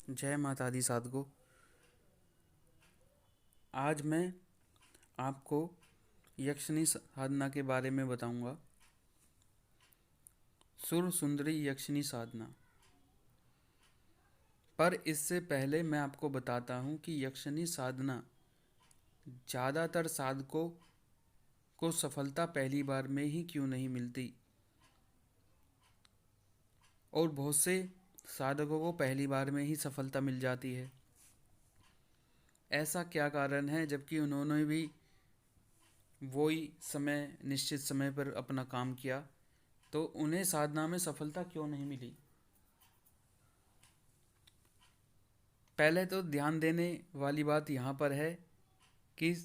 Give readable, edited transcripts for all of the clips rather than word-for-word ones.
जय माता दी साधको। आज मैं आपको यक्षिणी साधना के बारे में बताऊंगा। सुर सुंदरी यक्षिणी साधना। पर इससे पहले मैं आपको बताता हूं कि यक्षिणी साधना ज़्यादातर साधकों को सफलता पहली बार में ही क्यों नहीं मिलती और बहुत से साधकों को पहली बार में ही सफलता मिल जाती है। ऐसा क्या कारण है, जबकि उन्होंने भी वही निश्चित समय पर अपना काम किया, तो उन्हें साधना में सफलता क्यों नहीं मिली? पहले तो ध्यान देने वाली बात यहाँ पर है कि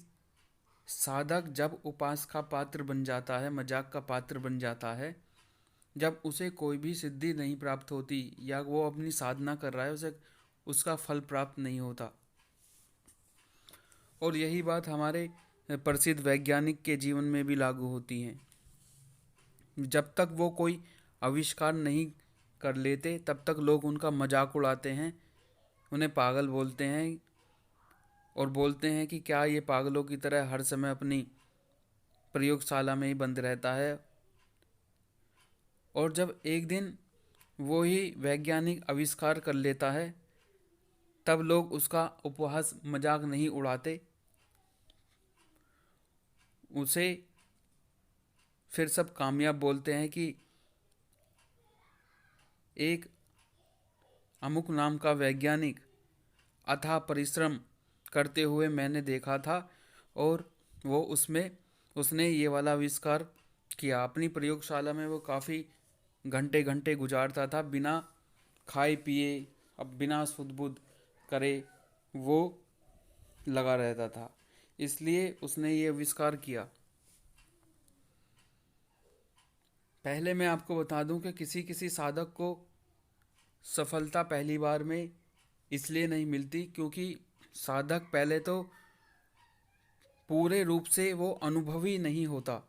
साधक जब उपास का पात्र बन जाता है, मजाक का पात्र बन जाता है, जब उसे कोई भी सिद्धि नहीं प्राप्त होती या वो अपनी साधना कर रहा है, उसे उसका फल प्राप्त नहीं होता। और यही बात हमारे प्रसिद्ध वैज्ञानिक के जीवन में भी लागू होती है। जब तक वो कोई आविष्कार नहीं कर लेते तब तक लोग उनका मजाक उड़ाते हैं, उन्हें पागल बोलते हैं और बोलते हैं कि क्या ये पागलों की तरह हर समय अपनी प्रयोगशाला में ही बंद रहता है। और जब एक दिन वो ही वैज्ञानिक आविष्कार कर लेता है तब लोग उसका उपहास मजाक नहीं उड़ाते, उसे फिर सब कामयाब बोलते हैं कि एक अमुक नाम का वैज्ञानिक अथाह परिश्रम करते हुए मैंने देखा था और वो उसने ये वाला आविष्कार किया। अपनी प्रयोगशाला में वो काफ़ी घंटे घंटे गुजारता था, बिना खाए पिए, अब बिना सुध बुध करे वो लगा रहता था, इसलिए उसने ये आविष्कार किया। पहले मैं आपको बता दूं कि किसी किसी साधक को सफलता पहली बार में इसलिए नहीं मिलती क्योंकि साधक पहले तो पूरे रूप से वो अनुभवी नहीं होता,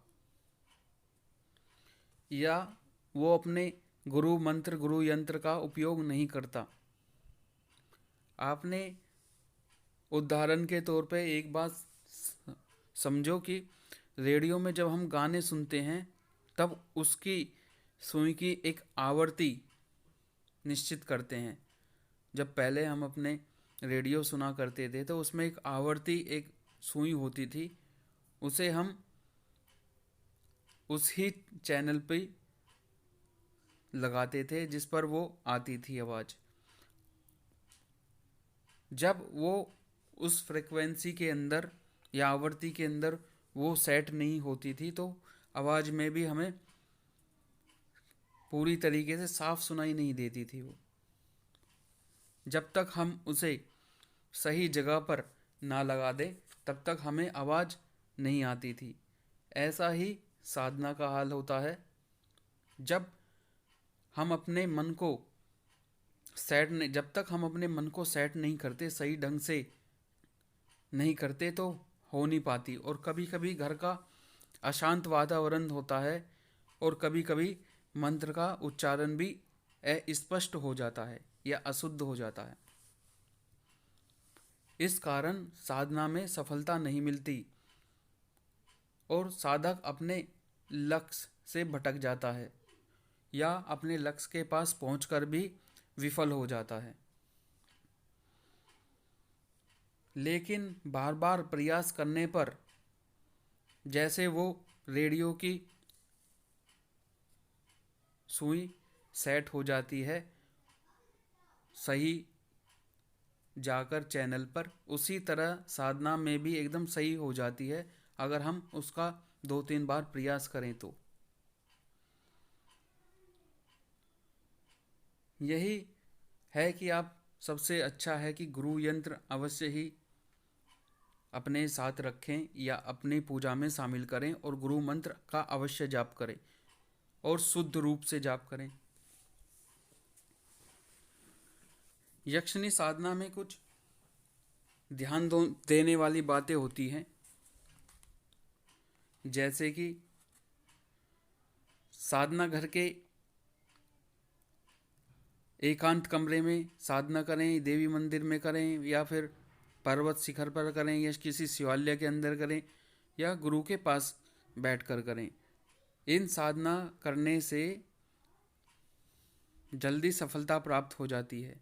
या वो अपने गुरु मंत्र गुरु यंत्र का उपयोग नहीं करता। आपने उदाहरण के तौर पे एक बात समझो कि रेडियो में जब हम गाने सुनते हैं तब उसकी सुई की एक आवृत्ति निश्चित करते हैं। जब पहले हम अपने रेडियो सुना करते थे तो उसमें एक आवर्ती एक सुई होती थी, उसे हम उस ही चैनल पे लगाते थे जिस पर वो आती थी आवाज़। जब वो उस फ्रिक्वेंसी के अंदर या आवृत्ति के अंदर वो सेट नहीं होती थी तो आवाज़ में भी हमें पूरी तरीके से साफ सुनाई नहीं देती थी। वो जब तक हम उसे सही जगह पर ना लगा दें तब तक हमें आवाज़ नहीं आती थी। ऐसा ही साधना का हाल होता है। जब तक हम अपने मन को सेट नहीं करते, सही ढंग से नहीं करते, तो हो नहीं पाती। और कभी कभी घर का अशांत वातावरण होता है और कभी कभी मंत्र का उच्चारण भी अस्पष्ट हो जाता है या अशुद्ध हो जाता है। इस कारण साधना में सफलता नहीं मिलती और साधक अपने लक्ष्य से भटक जाता है या अपने लक्ष्य के पास पहुंचकर भी विफल हो जाता है। लेकिन बार बार प्रयास करने पर जैसे वो रेडियो की सुई सेट हो जाती है सही जाकर चैनल पर, उसी तरह साधना में भी एकदम सही हो जाती है अगर हम उसका 2-3 बार प्रयास करें तो। यही है कि आप सबसे अच्छा है कि गुरु यंत्र अवश्य ही अपने साथ रखें या अपनी पूजा में शामिल करें और गुरु मंत्र का अवश्य जाप करें और शुद्ध रूप से जाप करें। यक्षिणी साधना में कुछ ध्यान देने वाली बातें होती हैं, जैसे कि साधना घर के एकांत कमरे में साधना करें, देवी मंदिर में करें, या फिर पर्वत शिखर पर करें, या किसी शिवालय के अंदर करें, या गुरु के पास बैठकर करें। इन साधना करने से जल्दी सफलता प्राप्त हो जाती है।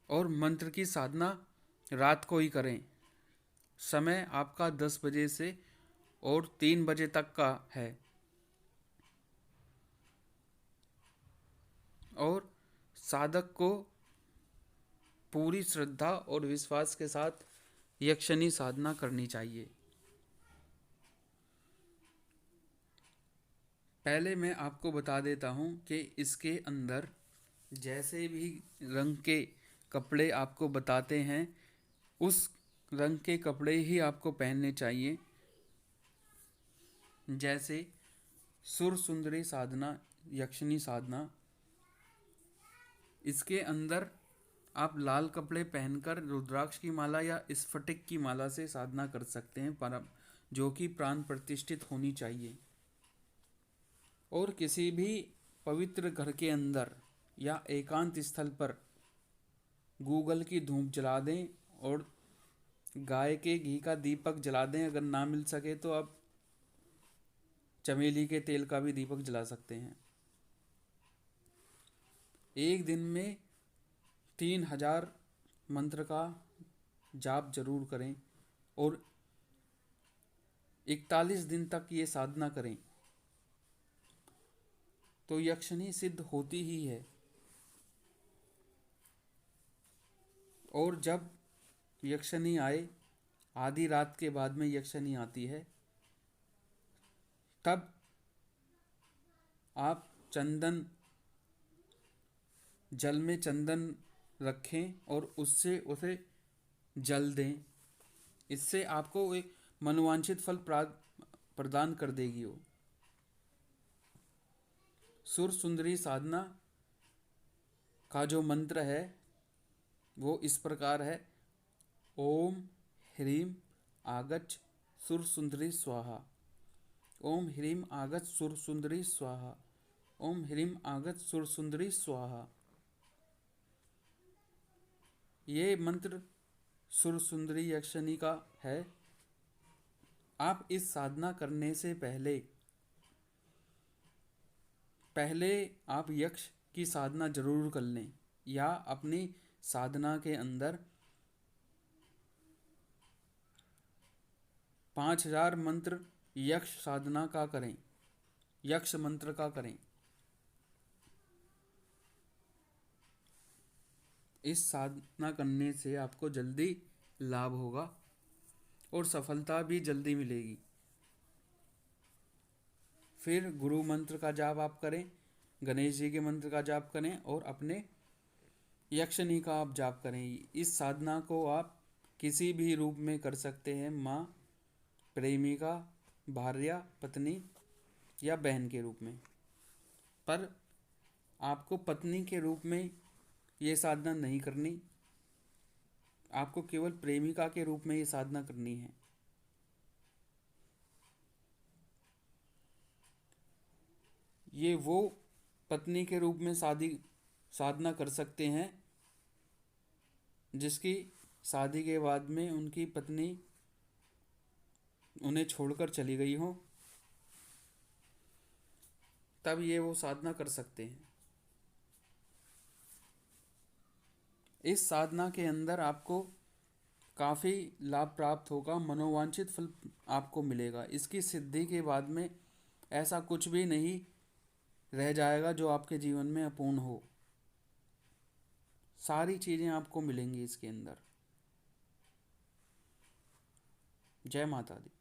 और मंत्र की साधना रात को ही करें। समय आपका 10 बजे से और 3 बजे तक का है। और साधक को पूरी श्रद्धा और विश्वास के साथ यक्षिणी साधना करनी चाहिए। पहले मैं आपको बता देता हूँ कि इसके अंदर जैसे भी रंग के कपड़े आपको बताते हैं, उस रंग के कपड़े ही आपको पहनने चाहिए। जैसे सुर सुंदरी साधना, यक्षिणी साधना, इसके अंदर आप लाल कपड़े पहनकर रुद्राक्ष की माला या स्फटिक की माला से साधना कर सकते हैं, पर जो कि प्राण प्रतिष्ठित होनी चाहिए। और किसी भी पवित्र घर के अंदर या एकांत स्थल पर गूगल की धूप जला दें और गाय के घी का दीपक जला दें। अगर ना मिल सके तो आप चमेली के तेल का भी दीपक जला सकते हैं। एक दिन में 3000 मंत्र का जाप जरूर करें और 41 दिन तक ये साधना करें तो यक्षिणी सिद्ध होती ही है। और जब यक्षिणी आए, आधी रात के बाद में यक्षिणी आती है, तब आप चंदन, जल में चंदन रखें और उससे उसे जल दें। इससे आपको एक मनोवांछित फल प्रदान कर देगी वो। सुर सुंदरी साधना का जो मंत्र है वो इस प्रकार है: ओम ह्रीम आगच्छ सुर सुंदरी स्वाहा, ओम ह्रीम आगच्छ सुर सुंदरी स्वाहा, ओम ह्रीम आगच्छ सुर सुंदरी स्वाहा। ये मंत्र सुर सुंदरी यक्षिणी का है। आप इस साधना करने से पहले आप यक्ष की साधना जरूर कर लें, या अपनी साधना के अंदर 5000 मंत्र यक्ष साधना का करें, यक्ष मंत्र का करें। इस साधना करने से आपको जल्दी लाभ होगा और सफलता भी जल्दी मिलेगी। फिर गुरु मंत्र का जाप आप करें, गणेश जी के मंत्र का जाप करें और अपने यक्षिणी का आप जाप करें। इस साधना को आप किसी भी रूप में कर सकते हैं, माँ, प्रेमिका, भार्या, पत्नी या बहन के रूप में। पर आपको पत्नी के रूप में ये साधना नहीं करनी, आपको केवल प्रेमिका के रूप में ये साधना करनी है। ये वो पत्नी के रूप में साधना कर सकते हैं जिसकी शादी के बाद में उनकी पत्नी उन्हें छोड़कर चली गई हो, तब ये वो साधना कर सकते हैं। इस साधना के अंदर आपको काफ़ी लाभ प्राप्त होगा, मनोवांछित फल आपको मिलेगा। इसकी सिद्धि के बाद में ऐसा कुछ भी नहीं रह जाएगा जो आपके जीवन में अपूर्ण हो। सारी चीज़ें आपको मिलेंगी इसके अंदर। जय माता दी।